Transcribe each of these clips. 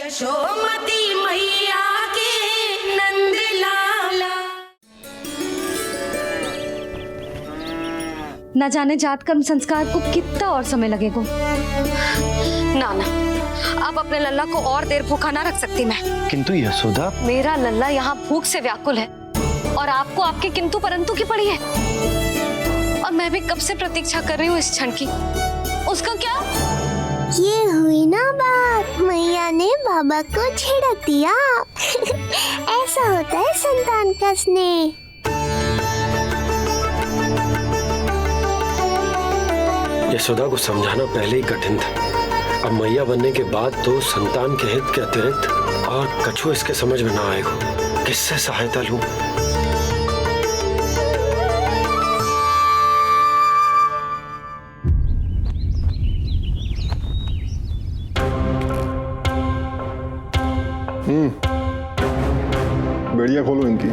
यशोमती मैया के नंद लाला। न जाने जात कर्म संस्कार को कितना और समय लगेगा। ना ना, अब अपने लल्ला को और देर भूखा ना रख सकती मैं। किंतु यशोदा, मेरा लल्ला यहाँ भूख से व्याकुल है और आपको आपके किंतु परंतु की पड़ी है। और मैं भी कब से प्रतीक्षा कर रही हूँ इस क्षण की। उसका क्या? ये हुई ना बात, मैया ने बाबा को झिड़क दिया। ऐसा होता है संतान का स्नेह। यशोदा को समझाना पहले ही कठिन था। अब मैया बनने के बाद तो संतान के हित के अतिरिक्त और कछु इसके समझ में ना आएगा। किससे सहायता लूं? बेड़िया खोलो इनकी।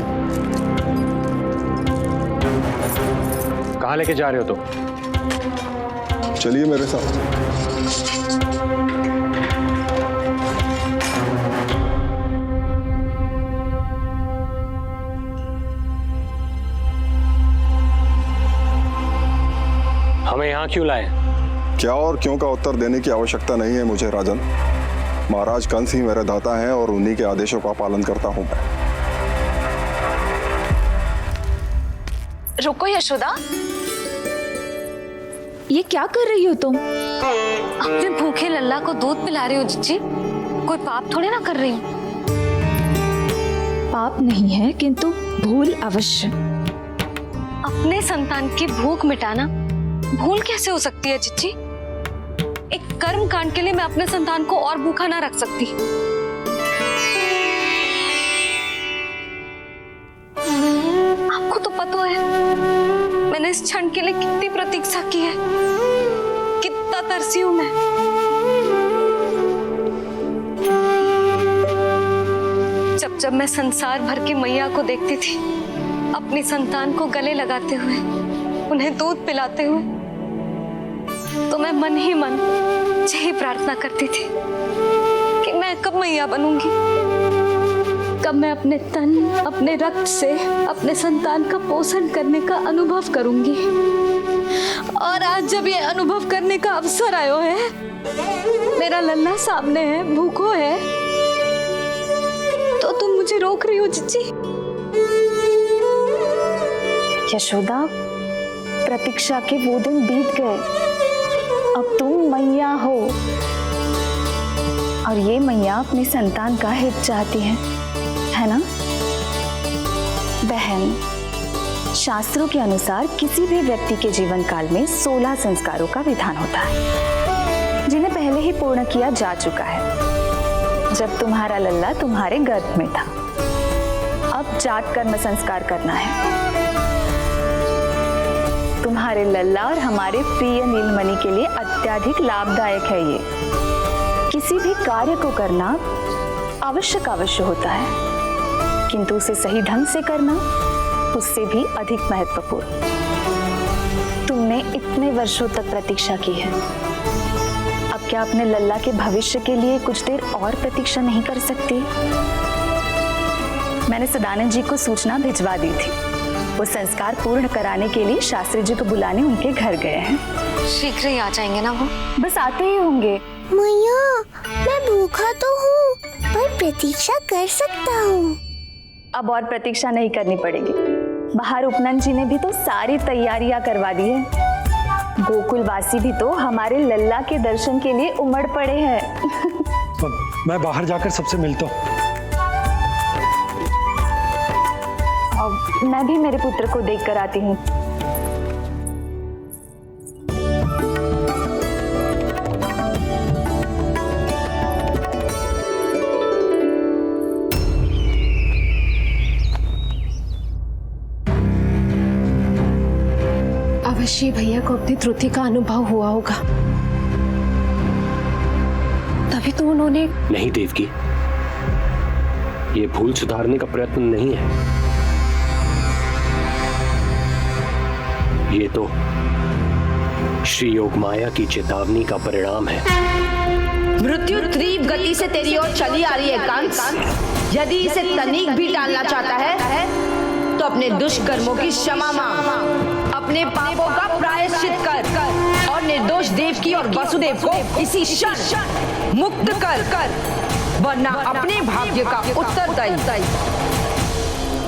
कहाँ लेके जा रहे हो तुम? चलिए मेरे साथ। हमें यहाँ क्यों लाए? क्या और क्यों का उत्तर देने की आवश्यकता नहीं है मुझे राजन। महाराज कंस ही मेरे दाता हैं और उन्हीं के आदेशों का पालन करता हूँ मैं। रुको यशोदा, ये क्या कर रही हो तुम? अपने भूखे लल्ला को दूध पिला रही हो जीजी। कोई पाप थोड़े ना कर रही हूँ। पाप नहीं है, किंतु भूल अवश्य। अपने संतान की भूख मिटाना भूल कैसे हो सकती है जीजी? एक कर्म कांड के लिए मैं अपने संतान को और भूखा ना रख सकती। आपको तो पता है मैंने इस क्षण के लिए कितनी प्रतीक्षा की है, कितना तरसी हूं मैं। जब जब मैं संसार भर की मैया को देखती थी अपनी संतान को गले लगाते हुए, उन्हें दूध पिलाते हुए, तो मैं मन ही मन यही प्रार्थना करती थी कि मैं कब मैया बनूंगी, कब मैं अपने तन अपने रक्त से अपने संतान का पोषण करने का अनुभव करूंगी। और आज जब ये अनुभव करने का अवसर आयो है, मेरा लल्ला सामने है, भूखो है, तो तुम मुझे रोक रही हो जीजी। यशोदा, प्रतीक्षा के वो दिन बीत गए। अब तुम मैया हो और ये मैया अपनी संतान का हित चाहती है ना बहन? शास्त्रों के अनुसार किसी भी व्यक्ति के जीवन काल में 16 संस्कारों का विधान होता है, जिन्हें पहले ही पूर्ण किया जा चुका है जब तुम्हारा लल्ला तुम्हारे गर्भ में था। अब जात कर्म संस्कार करना है। तुम्हारे लल्ला और हमारे प्रिय नीलमणि के लिए अत्यधिक लाभदायक है ये। किसी भी कार्य को करना अवश्य होता है, किंतु उसे सही ढंग से करना उससे भी अधिक महत्वपूर्ण। तुमने इतने वर्षों तक प्रतीक्षा की है, अब क्या अपने लल्ला के भविष्य के लिए कुछ देर और प्रतीक्षा नहीं कर सकती? मैंने सदानंद जी को सूचना भिजवा दी थी। वो संस्कार पूर्ण कराने के लिए शास्त्री जी को बुलाने उनके घर गए हैं। शीघ्र ही आ जाएंगे ना वो? बस आते ही होंगे। मैया, मैं भूखा तो हूँ, पर प्रतीक्षा कर सकता हूँ। अब और प्रतीक्षा नहीं करनी पड़ेगी। बाहर उपनंद जी ने भी तो सारी तैयारियां करवा दी है। गोकुलवासी भी तो हमारे लल्ला के दर्शन के लिए उमड़ पड़े हैं। मैं बाहर जाकर सबसे मिलता हूँ। मैं भी मेरे पुत्र को देख कर आती हूँ। अवश्य भैया को अपनी त्रुटि का अनुभव हुआ होगा, तभी तो उन्होंने। नहीं देवकी, ये भूल सुधारने का प्रयत्न नहीं है। ये तो श्री योग माया की चेतावनी का परिणाम है। मृत्यु तीव्र गति से तेरी ओर चली आ रही है कंस। यदि इसे तनिक भी टालना चाहता है तो अपने दुष्कर्मों की क्षमा मांग, अपने पापों का प्रायश्चित कर और निर्दोष देवकी और वसुदेव को इसी क्षण मुक्त कर, वरना अपने भाग्य का उत्तरदायी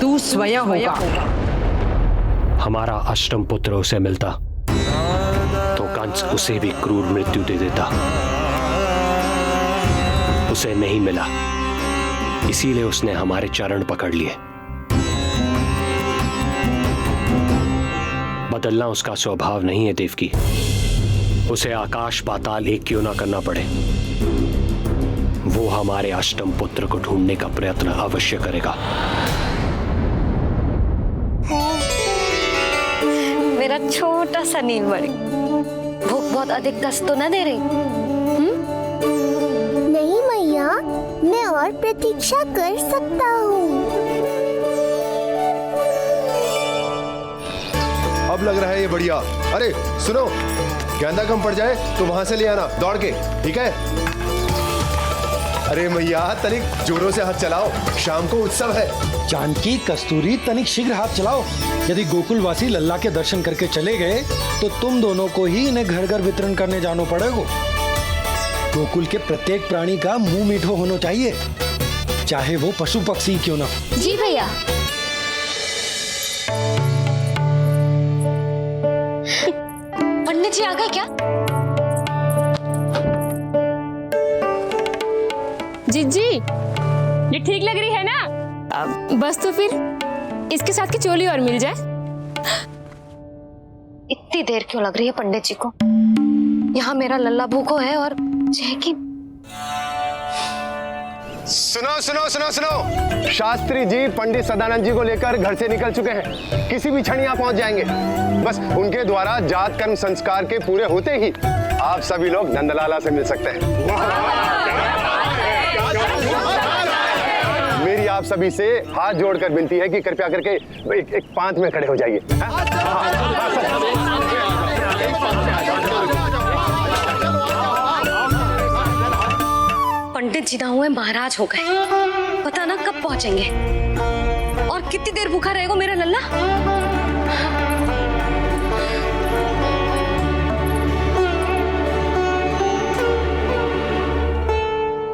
तू स्वयं होगा। हमारा अष्टम पुत्र उसे मिलता तो कंस उसे भी क्रूर मृत्यु दे देता। उसे नहीं मिला, इसीलिए उसने हमारे चरण पकड़ लिए। बदलना उसका स्वभाव नहीं है देवकी। उसे आकाश पाताल एक क्यों ना करना पड़े, वो हमारे अष्टम पुत्र को ढूंढने का प्रयत्न अवश्य करेगा। मेरा छोटा सा नीलमणि, भूख बहुत अधिक कष्ट तो न दे रही? नहीं मैया, मैं और प्रतीक्षा कर सकता हूँ। अब लग रहा है ये बढ़िया। अरे सुनो, गेंदा कम पड़ जाए तो वहां से ले आना दौड़ के, ठीक है? अरे मैया तनिक जोरों से हाथ चलाओ, शाम को उत्सव है। जानकी, कस्तूरी, तनिक शीघ्र हाथ चलाओ। यदि गोकुलवासी लल्ला के दर्शन करके चले गए तो तुम दोनों को ही इन्हें घर घर वितरण करने जाना पड़ेगा। गोकुल के प्रत्येक प्राणी का मुंह मीठो होना चाहिए, चाहे वो पशु पक्षी क्यों ना। जी भैया। पंडित जी आ गए क्या? जीजी, ये ठीक लग रही है ना? बस तो फिर इसके साथ की चोली और मिल जाए। इतनी देर क्यों लग रही है पंडित जी को? यहाँ मेरा लल्ला भूखो है और की... सुनो सुनो सुनो सुनो, शास्त्री जी पंडित सदानंद जी को लेकर घर से निकल चुके हैं। किसी भी क्षण यहाँ पहुंच जाएंगे। बस उनके द्वारा जात कर्म संस्कार के पूरे होते ही आप सभी लोग नंदलाला से मिल सकते हैं। मेरी आप सभी से हाथ जोड़कर विनती है कि कृपया करके एक पांत में खड़े हो जाइए। पंडित जी ना हुए महाराज हो गए, पता ना कब पहुंचेंगे और कितनी देर भूखा रहेगा मेरा लल्ला।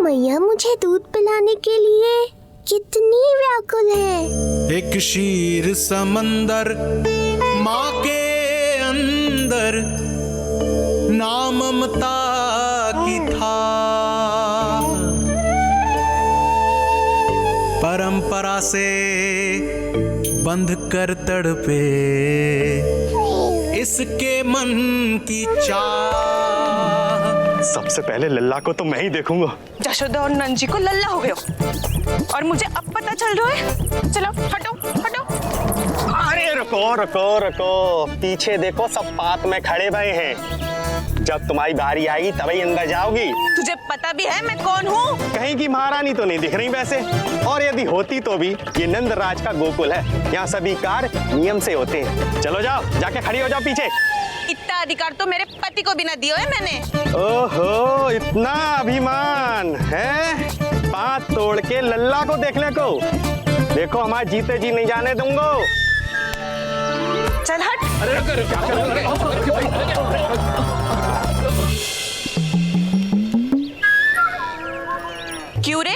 मैया मुझे दूध पिलाने के लिए कितनी व्याकुल है। एक शीर समंदर माँ के अंदर, नाम ममता की था, परंपरा से बंध कर तड़पे इसके मन की चाह। सबसे पहले लल्ला को तो मैं ही देखूंगा। यशोदा और नंद जी को लल्ला हो गए और मुझे अब पता चल रहा है। चलो हटो हटो। अरे रुको रुको रुको, पीछे देखो, सब पात में खड़े भये हैं। जब तुम्हारी बारी आएगी तभी अंदर जाओगी। तुझे पता भी है मैं कौन हूँ? कहीं की महारानी तो नहीं दिख रही वैसे, और यदि होती तो भी ये नंद राज का गोकुल है, यहाँ सभी कार्य नियम से होते हैं। चलो जाओ, जाके खड़ी हो जाओ पीछे। इतना अधिकार तो मेरे पति को भी ना दिया है मैंने। ओहो, इतना अभिमान है? पांव तोड़ के लल्ला को देखने को। देखो हमारे जीते जी नहीं जाने दूंगा। चल हट। क्यों रे,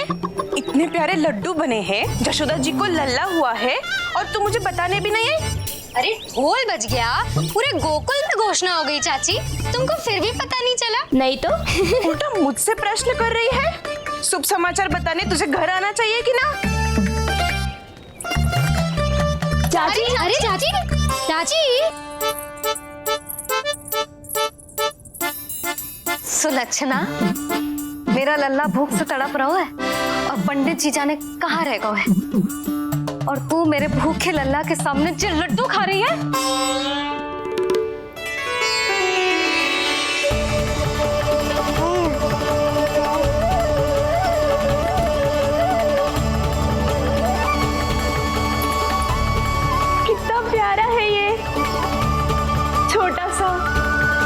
इतने प्यारे लड्डू बने हैं, यशोदा जी को लल्ला हुआ है और तू मुझे बताने भी नहीं आई? अरे ढोल बज गया, पूरे गोकुल में घोषणा हो गई चाची, तुमको फिर भी पता नहीं चला? नहीं तो उल्टा मुझसे प्रश्न कर रही है। शुभ समाचार बताने तुझे घर आना चाहिए कि ना? चाची, अरे चाची, चाची। सुलक्षणा, मेरा लल्ला भूख से तड़प रहा है और पंडित जी जाने कहाँ रह गए हैं, और तू मेरे भूखे लल्ला के सामने जो लड्डू खा रही है। कितना प्यारा है ये, छोटा सा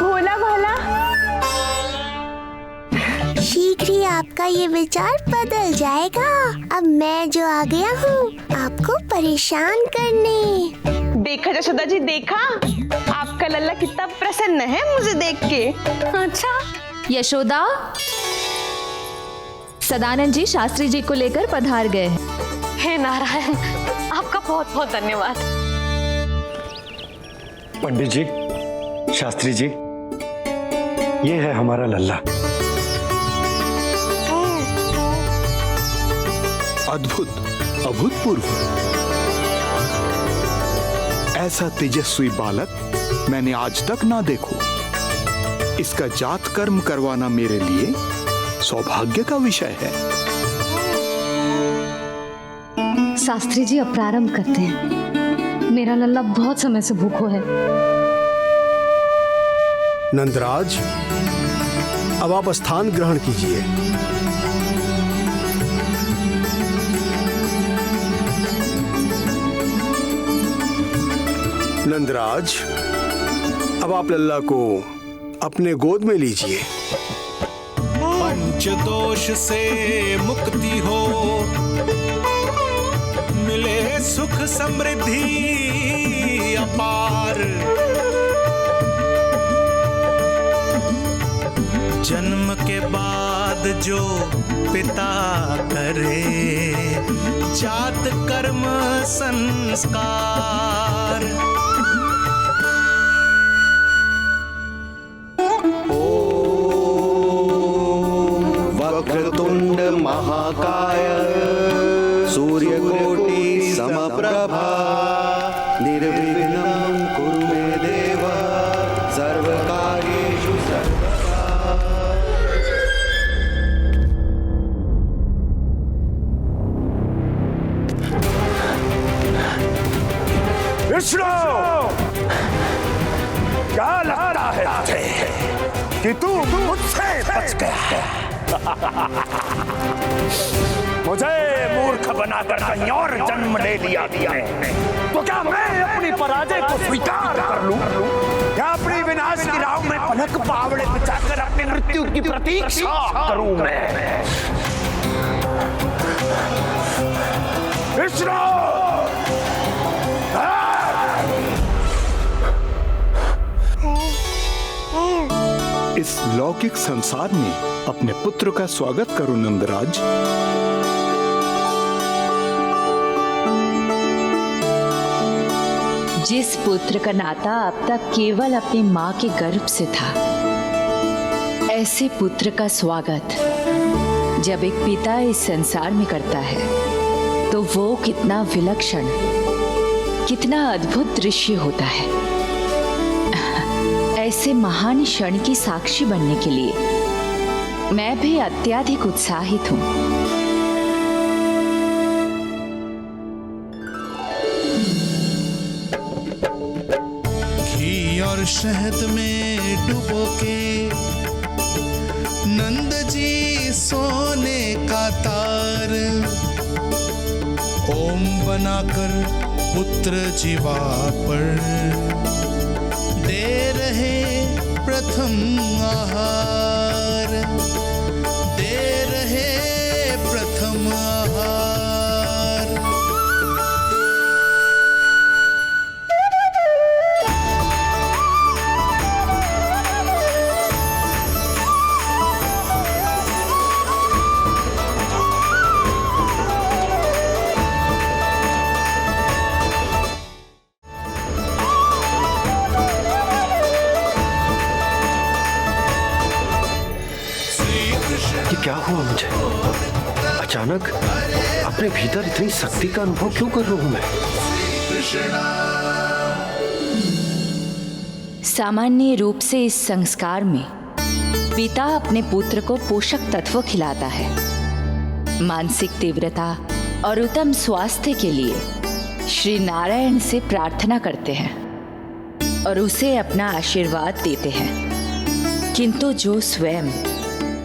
भोला भाला। शीघ्र ही ये विचार बदल जाएगा। अब मैं जो आ गया हूँ आपको परेशान करने। देखा यशोदा जी, देखा आपका लल्ला कितना प्रसन्न है मुझे देख के। अच्छा, यशोदा, सदानंद जी शास्त्री जी को लेकर पधार गए हैं। हे नारायण, आपका बहुत बहुत धन्यवाद। पंडित जी, शास्त्री जी, ये है हमारा लल्ला। अद्भुत, अभूतपूर्व। ऐसा तेजस्वी बालक मैंने आज तक ना देखो। इसका जात कर्म करवाना मेरे लिए सौभाग्य का विषय है। शास्त्री जी, अब प्रारंभ करते हैं। मेरा लल्ला बहुत समय से भूखो है। नंदराज, अब आप स्थान ग्रहण कीजिए। नंदराज, अब आप लल्ला को अपने गोद में लीजिए। पंचदोष से मुक्ति हो, मिले सुख समृद्धि अपार। जन्म के बाद जो पिता करे, जात कर्म संस्कार। वक्रतुंड महाकाय, सूर्यकोटि समप्रभा, निर्विघ्नं कुरु मे देव, सर्वकार्येषु सर्वदा। विष्णु, क्या लगता है तुझे कि तू मुझसे बच गया? मुझे मूर्ख बनाकर कहीं और जन्म ले लिया है, तो क्या मैं अपनी पराजय को स्वीकार कर लूं? क्या अपनी विनाश की राह में पलक पावड़े बचाकर अपनी मृत्यु की प्रतीक्षा करूं मैं? विष्णु, इस लौकिक संसार में अपने पुत्र का स्वागत करो नंदराज। जिस पुत्र का नाता अब तक केवल अपनी माँ के गर्भ से था, ऐसे पुत्र का स्वागत जब एक पिता इस संसार में करता है तो वो कितना विलक्षण, कितना अद्भुत दृश्य होता है। ऐसे महान क्षण की साक्षी बनने के लिए मैं भी अत्यधिक उत्साहित हूँ। घी और शहद में डुबो के नंद जी सोने का तार, ओम बनाकर पुत्र जीवा पर दे रहे प्रथम आहार, दे रहे प्रथम आहार। क्या हुआ मुझे? अचानक अपने भीतर इतनी शक्ति का अनुभव क्यों कर रहा हूं मैं? सामान्य रूप से इस संस्कार में पिता अपने पुत्र को पोषक तत्व खिलाता है। मानसिक तीव्रता और उत्तम स्वास्थ्य के लिए श्री नारायण से प्रार्थना करते हैं और उसे अपना आशीर्वाद देते हैं। किंतु जो स्वयं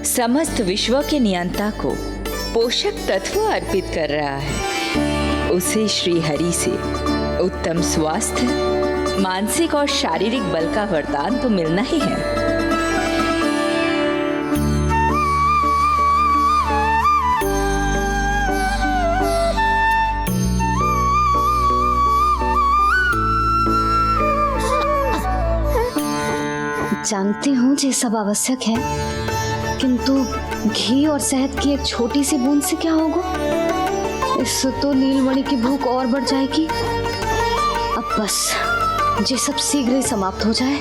समस्त विश्व के नियंता को पोषक तत्व अर्पित कर रहा है, उसे श्री हरि से उत्तम स्वास्थ्य, मानसिक और शारीरिक बल का वरदान तो मिलना ही है। जानती हूँ ये सब आवश्यक है, किंतु घी और शहद की एक छोटी सी बूंद से क्या होगा? इससे तो नीलमणि की भूख और बढ़ जाएगी। अब बस ये सब शीघ्र ही समाप्त हो जाए।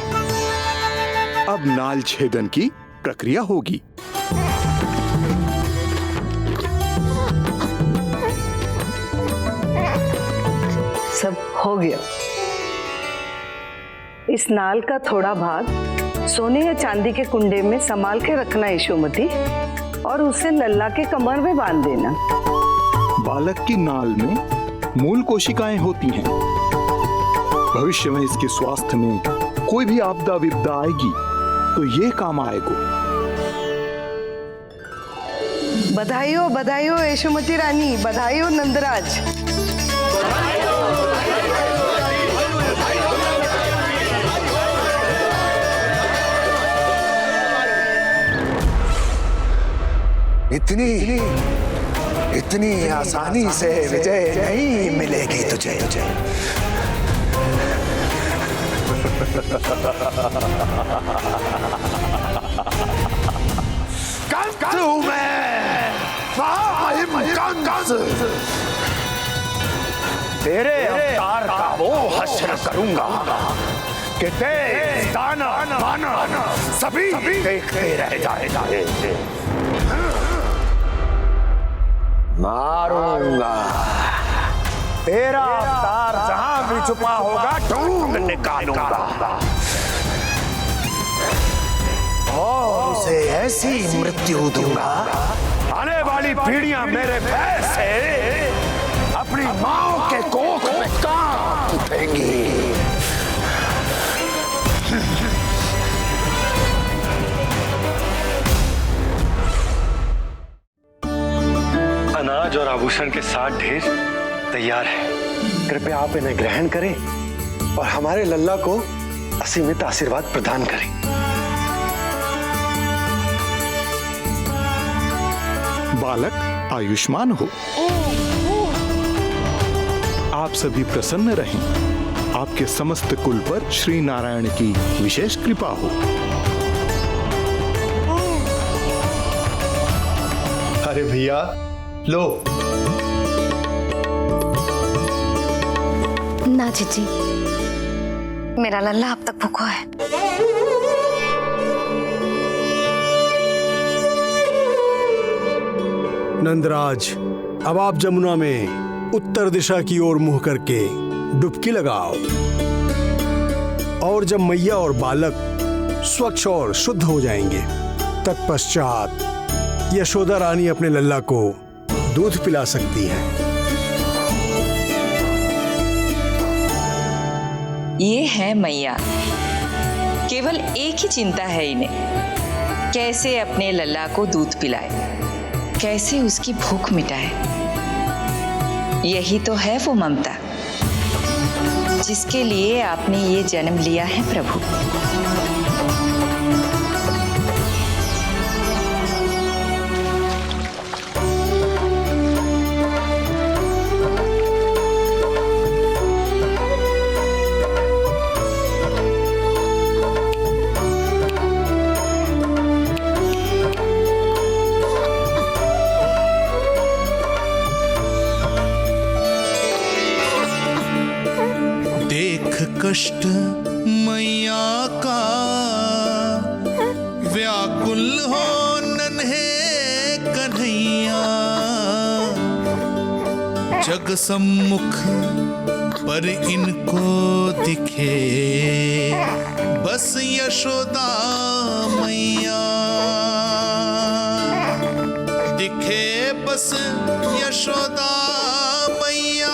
अब नाल छेदन की प्रक्रिया होगी। सब हो गया। इस नाल का थोड़ा भाग सोने या चांदी के कुंडे में संभाल के रखना यशोमती, और उसे लल्ला के कमर में बांध देना। बालक की नाल में मूल कोशिकाएं होती हैं। भविष्य में इसके स्वास्थ्य में कोई भी आपदा विपदा आएगी तो ये काम आएगा। बधाई हो यशोमती रानी, बधाई हो नंदराज। इतनी आसानी से विजय नहीं मिलेगी तुझे। तेरे अवतार का वो हश्र करूंगा कि देश, दाना, माना सभी देखते रह जाए। मारूंगा, तेरा अवतार जहां भी छुपा होगा ढूंढ निकालूंगा और उसे ऐसी मृत्यु दूंगा, आने वाली पीढ़ियां मेरे भय से अपनी माओ के कोख में कांप उठेंगी। अनाज और आभूषण के साथ ढेर तैयार है। कृपया आप इन्हें ग्रहण करें और हमारे लल्ला को असीमित आशीर्वाद प्रदान करें। बालक आयुष्मान हो। आप सभी प्रसन्न रहें। आपके समस्त कुल पर श्री नारायण की विशेष कृपा हो। अरे भैया लो। ना जीजी, मेरा लल्ला अब तक भूखा है। नंदराज, अब आप जमुना में उत्तर दिशा की ओर मुंह करके डुबकी लगाओ, और जब मैया और बालक स्वच्छ और शुद्ध हो जाएंगे, तत्पश्चात यशोदा रानी अपने लल्ला को दूध पिला सकती है। ये है मैया, केवल एक ही चिंता है इन्हें, कैसे अपने लल्ला को दूध पिलाए, कैसे उसकी भूख मिटाए। यही तो है वो ममता जिसके लिए आपने ये जन्म लिया है प्रभु। कष्ट मैया का व्याकुल हो नन्हे कन्हैया, जग सम्मुख पर इनको दिखे बस यशोदा मैया, दिखे बस यशोदा मैया।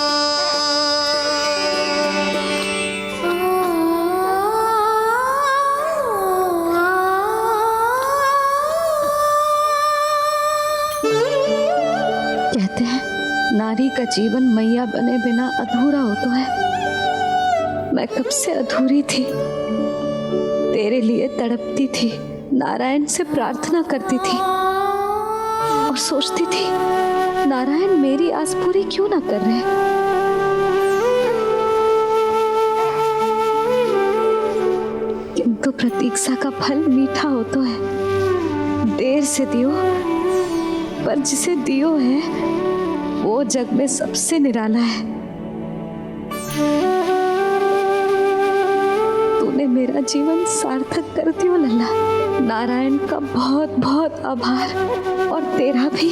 नारी का जीवन मैया बने बिना अधूरा होता है। मैं कब से अधूरी थी, तेरे लिए तड़पती थी, नारायण से प्रार्थना करती थी और सोचती थी नारायण मेरी आस पूरी क्यों ना कर रहे। किंतु तो प्रतीक्षा का फल मीठा होता है। देर से दियो, पर जिसे दियो है वो जग में सबसे निराला है। तूने मेरा जीवन सार्थक कर दियो लल्ला। नारायण का बहुत बहुत आभार, और तेरा भी,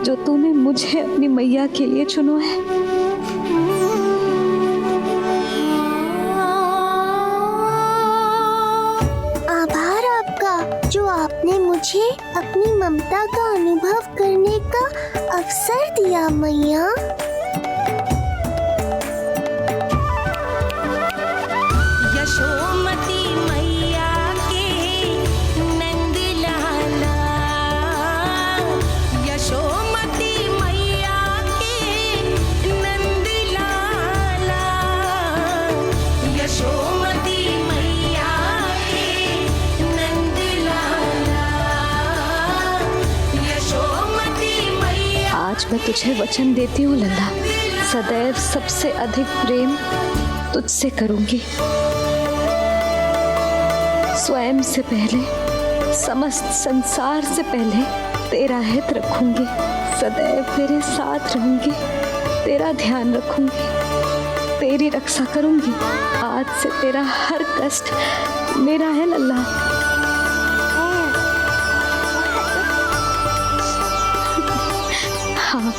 जो तूने मुझे अपनी मैया के लिए चुनो है। आभार आपका, जो आपने मुझे अपनी ममता का अनुभव करने का अवसर दिया मैया। यशोमती मैया के नंद लाला, यशोमती मैया के नंद लाला, यशोमती मैया के नंद लाला, यशोमती मैया। आज मैं तुझे वचन देती हूँ लल्ला, सदैव सबसे अधिक प्रेम तुझसे करूंगी। स्वयं से पहले, समस्त संसार से पहले तेरा हित रखूंगी। सदैव तेरे साथ रहूंगी, तेरा ध्यान रखूंगी, तेरी रक्षा करूंगी। आज से तेरा हर कष्ट मेरा है लल्ला। हाँ,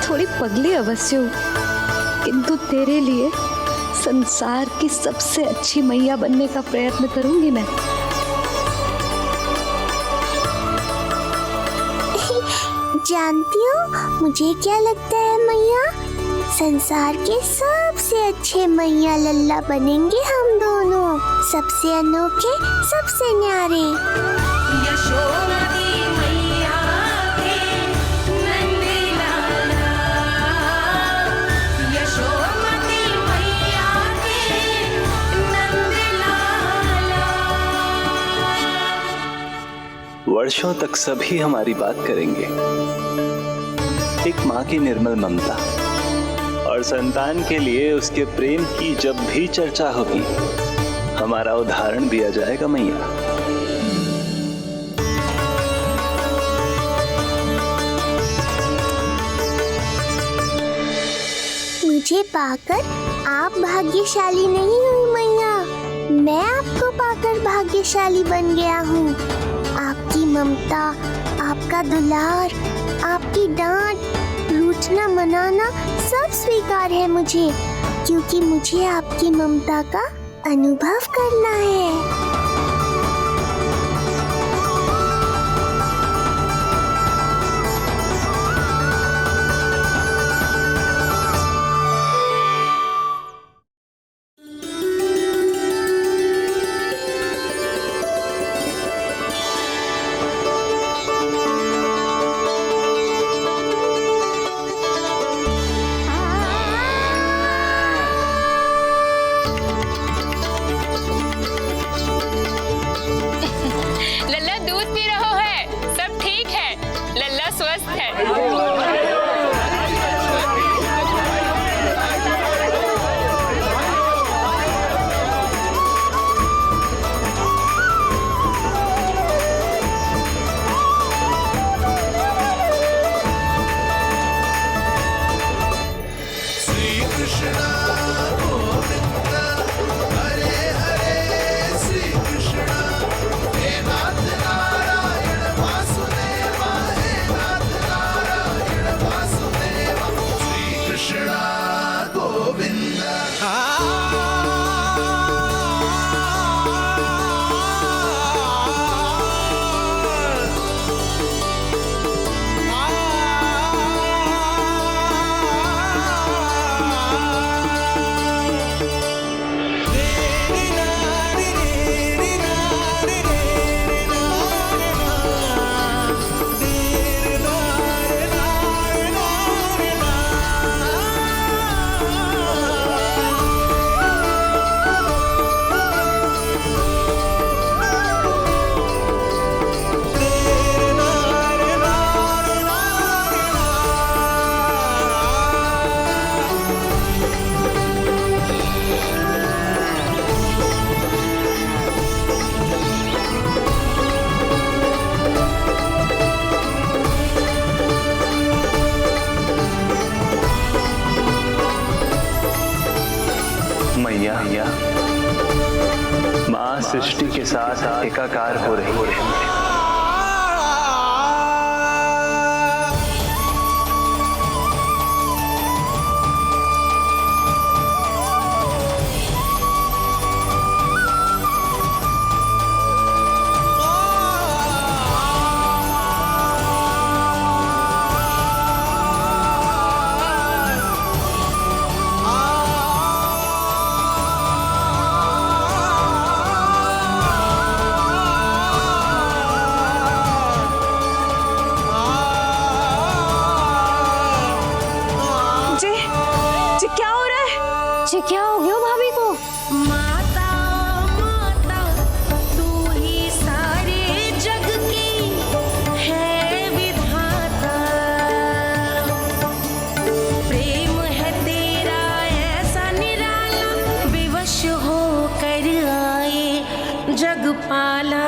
थोड़ी पगली अवश्य हूँ, किंतु तेरे लिए संसार की सबसे अच्छी मैया बनने का प्रयत्न करूंगी मैं। जानती हो मुझे क्या लगता है मैया? संसार के सबसे अच्छे मैया लल्ला बनेंगे हम दोनों, सबसे अनोखे, सबसे न्यारे। यशोमती मैया के नंद लाला, यशोमती मैया के नंद लाला। वर्षों तक सभी हमारी बात करेंगे। एक माँ की निर्मल ममता और संतान के लिए उसके प्रेम की जब भी चर्चा होगी, हमारा उदाहरण दिया जाएगा मैया। मुझे पाकर आप भाग्यशाली नहीं हुई मैया, मैं आपको पाकर भाग्यशाली बन गया हूँ। आपकी ममता, आपका दुलार, आपकी डांट, रूठना मनाना सब स्वीकार है मुझे, क्योंकि मुझे आपकी ममता का अनुभव करना है। सृष्टि के साथ एकाकार हो रही है। क्या हो गया भाभी को? माता माता तू ही सारे जग की है विधाता, प्रेम है तेरा ऐसा निराला, विवश होकर आए जग पाला।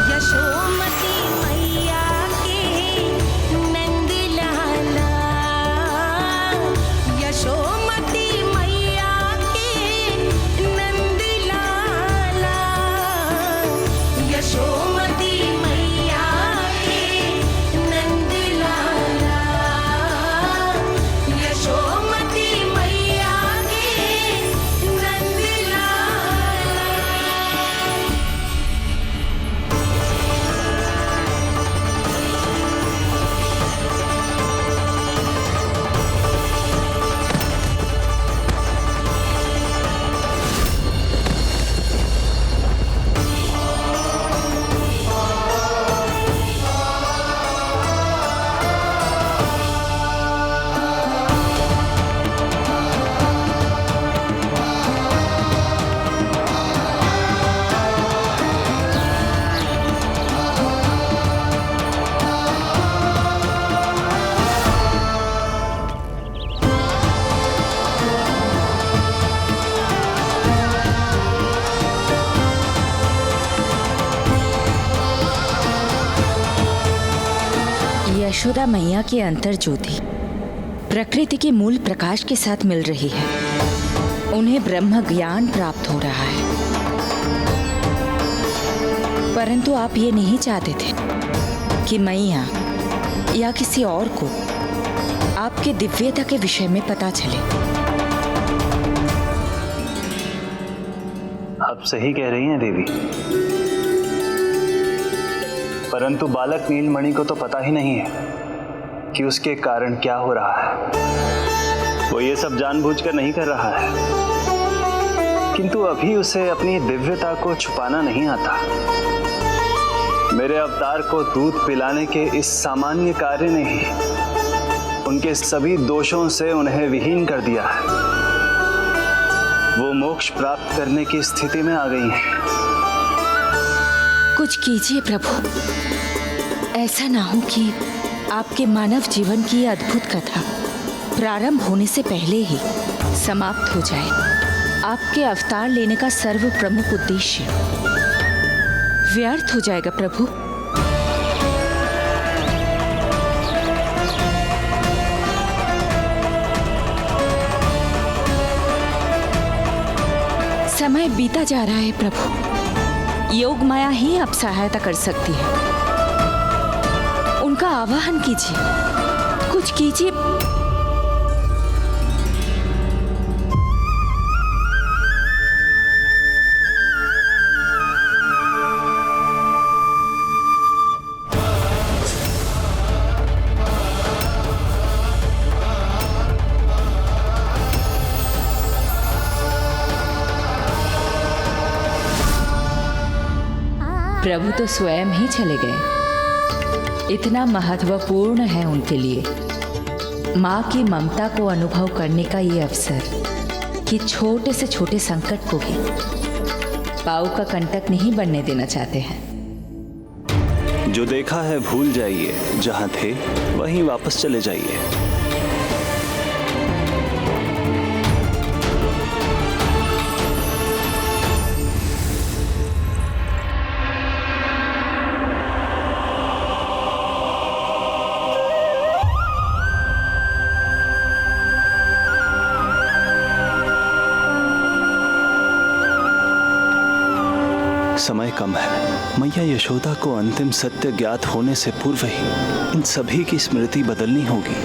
यशोमती मैया के नंद लाला, यशोमती मैया के नंद लाला, यशोमती मैया के नंद लाला, यशोमती मैया के नंद लाला। यशोदा मैया की अंतर ज्योति प्रकृति के मूल प्रकाश के साथ मिल रही है। उन्हें ब्रह्म ज्ञान प्राप्त हो रहा है, परंतु आप ये नहीं चाहते थे कि मैया या किसी और को आपके दिव्यता के विषय में पता चले। आप सही कह रही हैं देवी, परंतु बालक नीलमणि को तो पता ही नहीं है कि उसके कारण क्या हो रहा है। वो ये सब जानबूझकर नहीं कर रहा है, किंतु अभी उसे अपनी दिव्यता को छुपाना नहीं आता। मेरे अवतार को दूध पिलाने के इस सामान्य कार्य ने ही उनके सभी दोषों से उन्हें विहीन कर दिया है। वो मोक्ष प्राप्त करने की स्थिति में आ गई हैं। कुछ कीजिए प्रभु, ऐसा ना हो कि आपके मानव जीवन की यह अद्भुत कथा प्रारंभ होने से पहले ही समाप्त हो जाए। आपके अवतार लेने का सर्व प्रमुख उद्देश्य व्यर्थ हो जाएगा प्रभु। समय बीता जा रहा है प्रभु, योग माया ही अब सहायता कर सकती है। उनका आवाहन कीजिए, कुछ कीजिए। प्रभु तो स्वयं ही चले गए। इतना महत्वपूर्ण है उनके लिए माँ की ममता को अनुभव करने का ये अवसर कि छोटे से छोटे संकट को भी पाँव का कंटक नहीं बनने देना चाहते हैं। जो देखा है भूल जाइए, जहाँ थे वहीं वापस चले जाइए। समय कम है। मैया यशोदा को अंतिम सत्य ज्ञात होने से पूर्व ही इन सभी की स्मृति बदलनी होगी।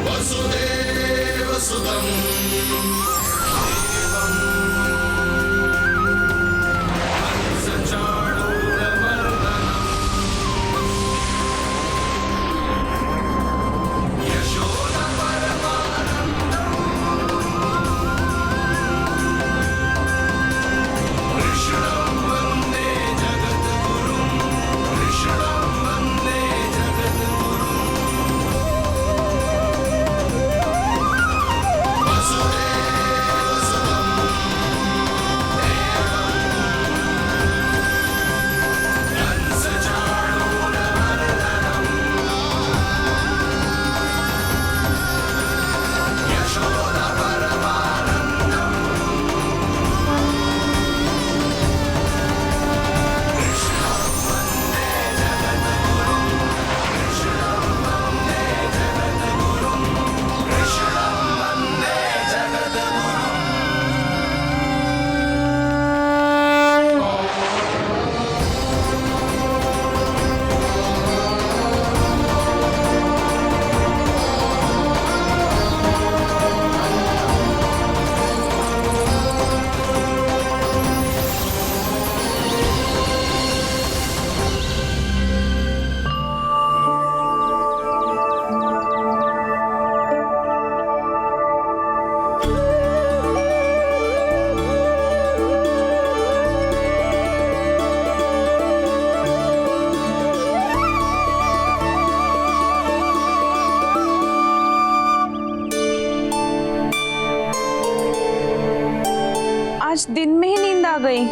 आज दिन में ही नींद आ गई।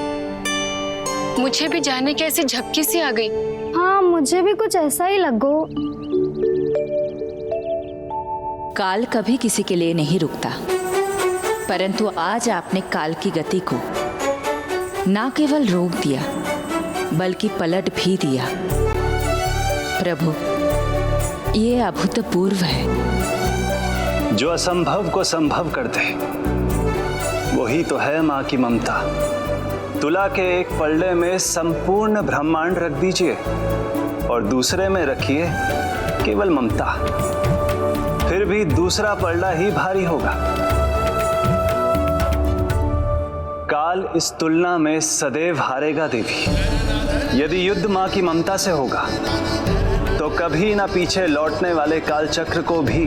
मुझे भी जाने की ऐसी झपकी सी आ गई। हाँ, मुझे भी कुछ ऐसा ही लगो। काल कभी किसी के लिए नहीं रुकता, परंतु आज आपने काल की गति को ना केवल रोक दिया बल्कि पलट भी दिया। प्रभु, ये अभूतपूर्व है। जो असंभव को संभव कर दे वही तो है माँ की ममता। तुला के एक पल्ले में संपूर्ण ब्रह्मांड रख दीजिए और दूसरे में रखिए केवल ममता, फिर भी दूसरा पल्ला ही भारी होगा। काल इस तुलना में सदैव हारेगा देवी। यदि युद्ध माँ की ममता से होगा तो कभी ना पीछे लौटने वाले काल चक्र को भी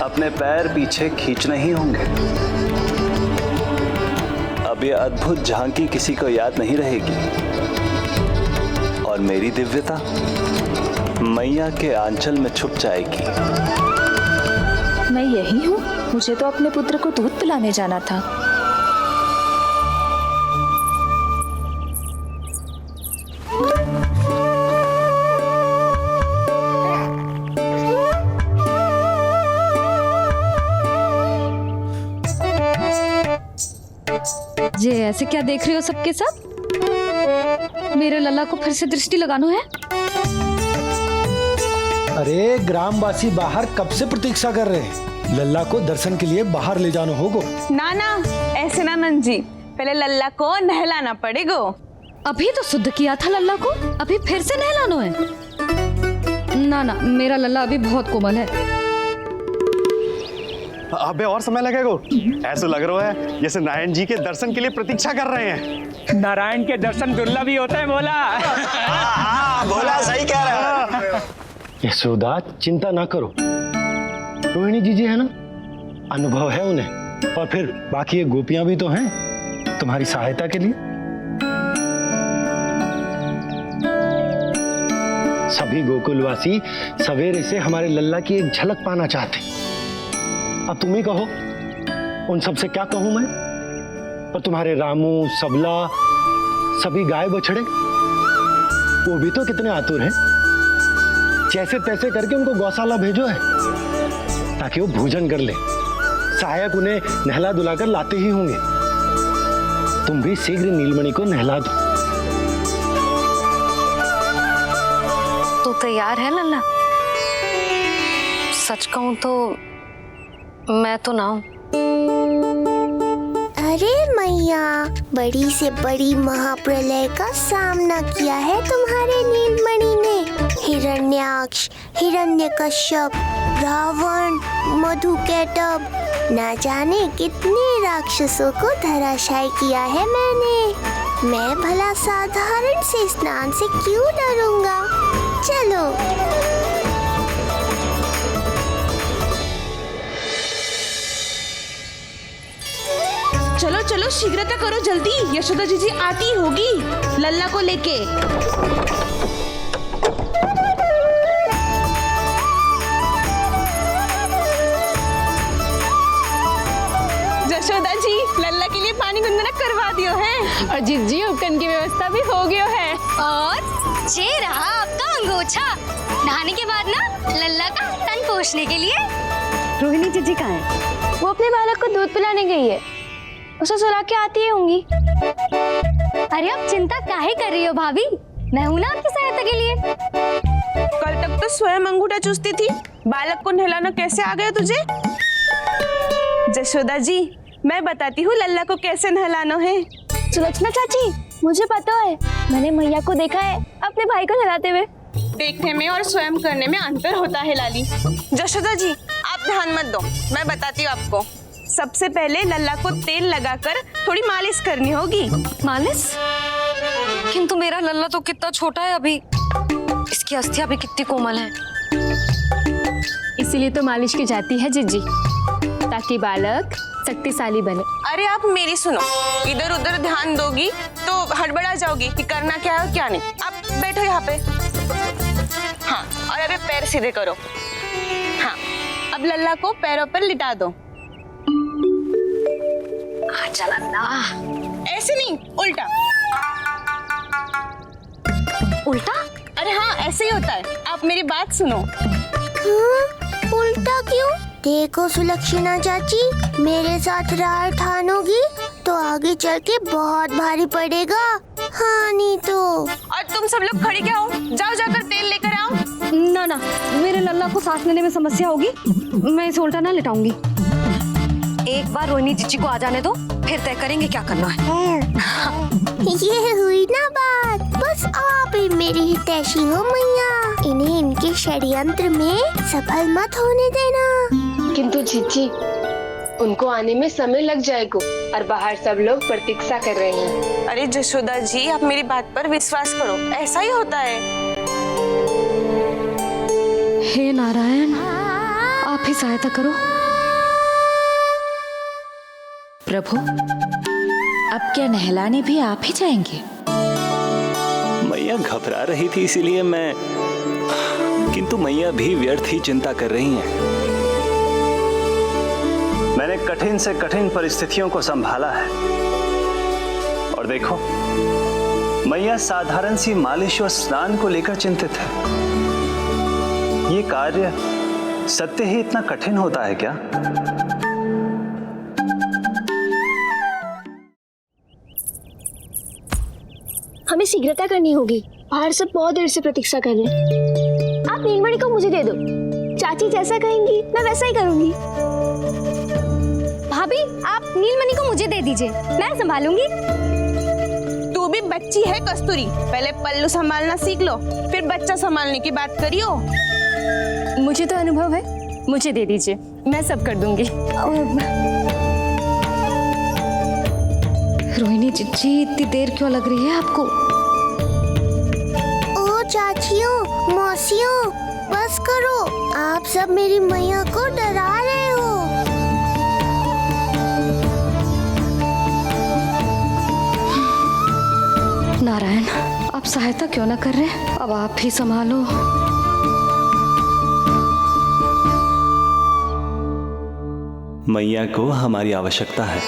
अपने पैर पीछे खींचने ही होंगे। अब ये अद्भुत झांकी किसी को याद नहीं रहेगी और मेरी दिव्यता मैया के आंचल में छुप जाएगी। मैं यही हूँ। मुझे तो अपने पुत्र को दूध पिलाने जाना था। ये ऐसे क्या देख रहे हो सबके सब? मेरे लल्ला को फिर से दृष्टि लगाना है? अरे ग्रामवासी बाहर कब से प्रतीक्षा कर रहे हैं। लल्ला को दर्शन के लिए बाहर ले जाना होगा। ना ना, ऐसे ना नंद जी, पहले लल्ला को नहलाना पड़ेगा। अभी तो शुद्ध किया था लल्ला को, अभी फिर से नहलाना है? ना ना, मेरा लल्ला अभी बहुत कोमल है। अबे और समय लगेगा। ऐसा लग रहा है जैसे नारायण जी के दर्शन के लिए प्रतीक्षा कर रहे हैं। नारायण के दर्शन दुर्लभ ही होते हैं। बोला बोला सही कह रहा है। यशोदा, चिंता ना करो। रोहिणी जी है ना, अनुभव है उन्हें, और फिर बाकी ये गोपियां भी तो हैं तुम्हारी सहायता के लिए। सभी गोकुलवासी सवेरे से हमारे लल्ला की एक झलक पाना चाहते। अब तुम ही कहो, उन सब से क्या कहूं मैं? और तुम्हारे रामू, सबला, सभी गाय बछड़े, वो भी तो कितने आतुर हैं। जैसे तैसे करके उनको गौशाला भेजो है ताकि वो भोजन कर ले। सहायक उन्हें नहला धुलाकर लाते ही होंगे। तुम भी शीघ्र नीलमणि को नहला दो। तू तैयार है लल्ला? सच कहूं तो मैं तो ना हूं। अरे मैया, बड़ी से बड़ी महाप्रलय का सामना किया है तुम्हारे नीलमणि ने। हिरण्याक्ष, हिरण्यकश्यप, रावण, मधुकैटभ, ना जाने कितने राक्षसों को धराशायी किया है मैंने। मैं भला साधारण से स्नान से क्यों डरूंगा? चलो। चलो चलो शीघ्रता करो जल्दी, यशोदा जी आती होगी लल्ला को लेके। यशोदा जी लल्ला के लिए पानी गुनगुना करवा दियो है और जिज्जी उपकरण की व्यवस्था भी हो गयो है। और ये रहा आपका अंगोछा, नहाने के बाद ना लल्ला का तन पोंछने के लिए। रोहिणी जिज्जी कहाँ है? वो अपने बालक को दूध पिलाने गई है, उसे सुला के आती ही होंगी। अरे आप चिंता काहे कर रही हो भाभी, मैं हूं ना आपकी सहायता के लिए। कल तक तो स्वयं अंगूठा चूसती थी, बालक को नहलाना कैसे आ गया तुझे? यशोदा जी मैं बताती हूँ लल्ला को कैसे नहलाना है। सुलक्षणा चाची मुझे पता है, मैंने मैया को देखा है अपने भाई को नहलाते हुए। देखने में और स्वयं करने में अंतर होता है लाली। यशोदा जी आप ध्यान मत दो, मैं बताती हूँ आपको। सबसे पहले लल्ला को तेल लगाकर थोड़ी मालिश करनी होगी। मालिश? किंतु मेरा लल्ला तो कितना छोटा है अभी, इसकी अस्थियां भी कितनी कोमल हैं। इसीलिए तो मालिश की जाती है जिज्जी, ताकि बालक शक्तिशाली बने। अरे आप मेरी सुनो, इधर उधर ध्यान दोगी तो हड़बड़ा जाओगी कि करना क्या है और क्या नहीं। आप बैठो यहाँ पे। हाँ, और अभी पैर सीधे करो। हाँ, अब लल्ला को पैरों पर लिटा दो। ऐसे नहीं, उल्टा। उल्टा? अरे हाँ ऐसे ही होता है, आप मेरी बात सुनो। उल्टा क्यों? देखो सुलक्षणा चाची, मेरे साथ राह ठानोगी तो आगे चल के बहुत भारी पड़ेगा। हाँ नहीं तो। और तुम सब लोग खड़े क्या हो? जाओ जाकर तेल लेकर आओ। ना ना, मेरे लल्ला को सांस लेने में समस्या होगी, मैं इसे उल्टा ना लिटाऊंगी। एक बार रोहिणी जीजी को आ जाने दो, फिर तय करेंगे क्या करना है। ये हुई ना बात, बस आप ही मेरी हितैषी हो मैया। इन्हें इनके षड्यंत्र में सफल मत होने देना। किंतु जीजी उनको आने में समय लग जाएगा और बाहर सब लोग प्रतीक्षा कर रहे हैं। अरे यशोदा जी आप मेरी बात पर विश्वास करो, ऐसा ही होता है। हे नारायण, आप ही सहायता करो। प्रभु अब क्या नहलाने भी आप ही जाएंगे? मैया घबरा रही थी इसीलिए मैं, किंतु मैया भी व्यर्थ ही चिंता कर रही हैं। मैंने कठिन से कठिन परिस्थितियों को संभाला है और देखो मैया साधारण सी मालिश और स्नान को लेकर चिंतित है। ये कार्य सत्य ही इतना कठिन होता है क्या? हमें शीघ्रता करनी होगी, बाहर सब बहुत देर से प्रतीक्षा कर रहे हैं। आप नीलमणि को मुझे दे दो, चाची जैसा कहेंगी मैं वैसा ही करूंगी। भाभी आप नीलमणि को मुझे दे दीजिए, मैं संभालूंगी। तू भी बच्ची है कस्तूरी, पहले पल्लू संभालना सीख लो, फिर बच्चा संभालने की बात करियो। मुझे तो अनुभव है, मुझे दे दीजिए, मैं सब कर दूंगी। रोहिणी जीजी इतनी देर क्यों लग रही है आपको? ओ चाचियों, मौसियों, बस करो, आप सब मेरी मैया को डरा रहे हो। नारायण, आप सहायता क्यों ना कर रहे? अब आप ही संभालो। मैया को हमारी आवश्यकता है,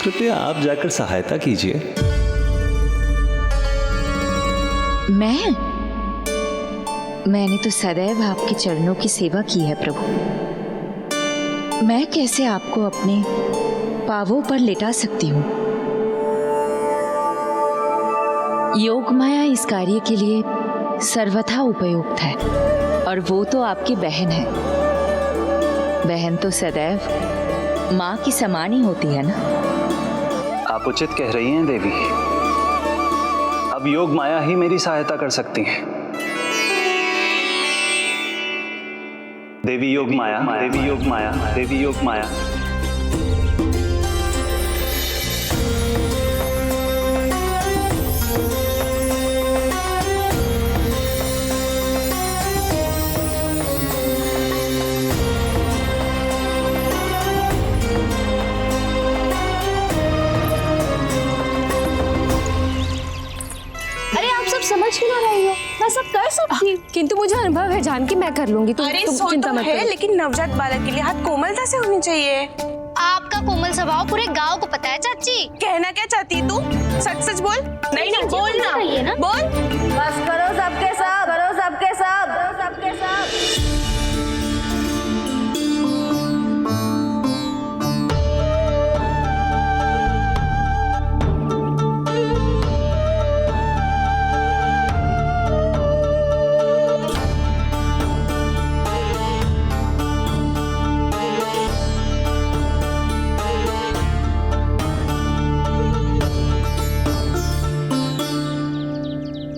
कृपया आप जाकर सहायता कीजिए। मैंने तो सदैव आपके चरणों की सेवा की है प्रभु। मैं कैसे आपको अपने पांवों पर लेटा सकती हूँ? योग माया इस कार्य के लिए सर्वथा उपयुक्त है, और वो तो आपकी बहन है। बहन तो सदैव माँ की समान ही होती है ना। आप उचित कह रही हैं देवी। अब योग माया ही मेरी सहायता कर सकती हैं। देवी योग माया, देवी योग माया, देवी योग माया। समझ क्यों ना रही हो? मैं सब कर सकती हूँ। किंतु मुझे अनुभव है जानकी, मैं कर लूंगी। तुम चिंता मत करो। लेकिन नवजात बालक के लिए हाथ कोमलता से होनी चाहिए। आपका कोमल स्वभाव पूरे गांव को पता है चाची। कहना क्या चाहती है तू? सच सच बोल। नहीं बोल ना, बोल। बस करो सबके सब, करो सबके सब, करो सबके सब।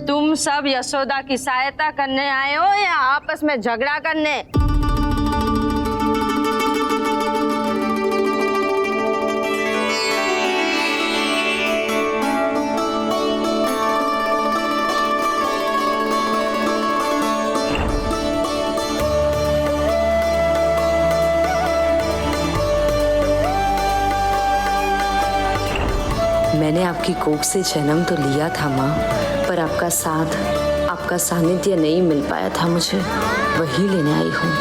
तुम सब यशोदा की सहायता करने आए हो या आपस में झगड़ा करने? मैंने आपकी कोख से जन्म तो लिया था माँ, पर आपका साथ, आपका सानिध्य नहीं मिल पाया था मुझे, वही लेने आई हूँ।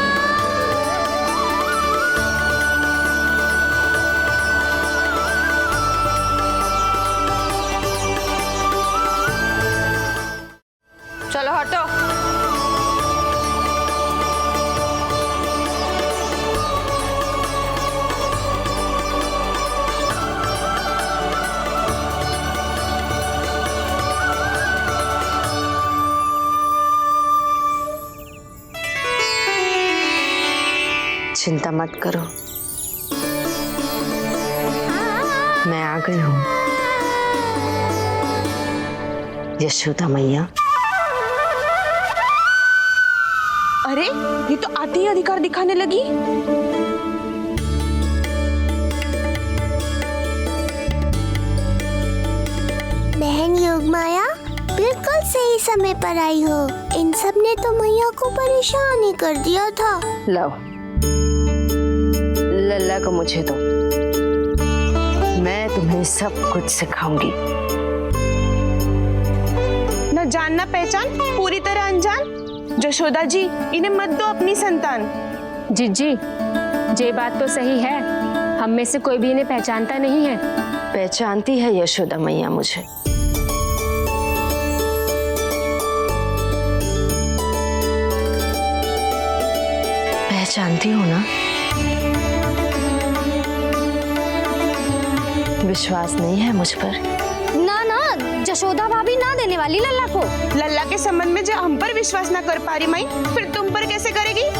चलो हटो। चिंता मत करो, मैं आ गई हूँ। यशोदा मैया। अरे ये तो आते ही अधिकार दिखाने लगी। बहन योगमाया बिल्कुल सही समय पर आई हो। इन सब ने तो मैया को परेशान ही कर दिया था। लो लल्ला को मुझे दो, मैं तुम्हें सब कुछ सिखाऊंगी। न जान न पहचान, पूरी तरह अनजान। यशोदा जी, इन्हें मत दो अपनी संतान। जीजी, ये बात तो सही है, हम में से कोई भी इन्हें पहचानता नहीं है। पहचानती है यशोदा मैया मुझे। पहचानती हो ना? विश्वास नहीं है मुझ पर? ना ना, यशोदा भाभी ना देने वाली लल्ला को। लल्ला के संबंध में जो हम पर विश्वास ना कर पा रही माई, फिर तुम पर कैसे करेगी?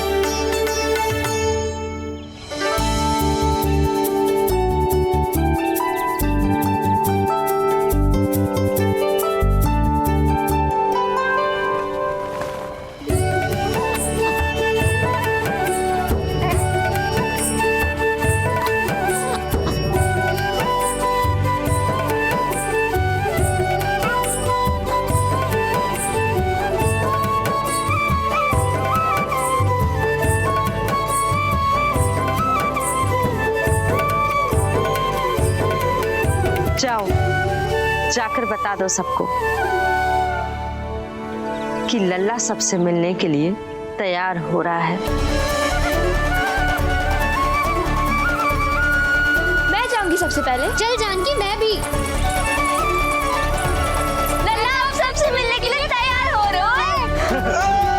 जाओ, जाकर बता दो सबको कि लल्ला सबसे मिलने के लिए तैयार हो रहा है। मैं जाऊंगी सबसे पहले। चल जानकी, मैं भी। लल्ला आप सबसे मिलने के लिए तैयार हो रहे हो?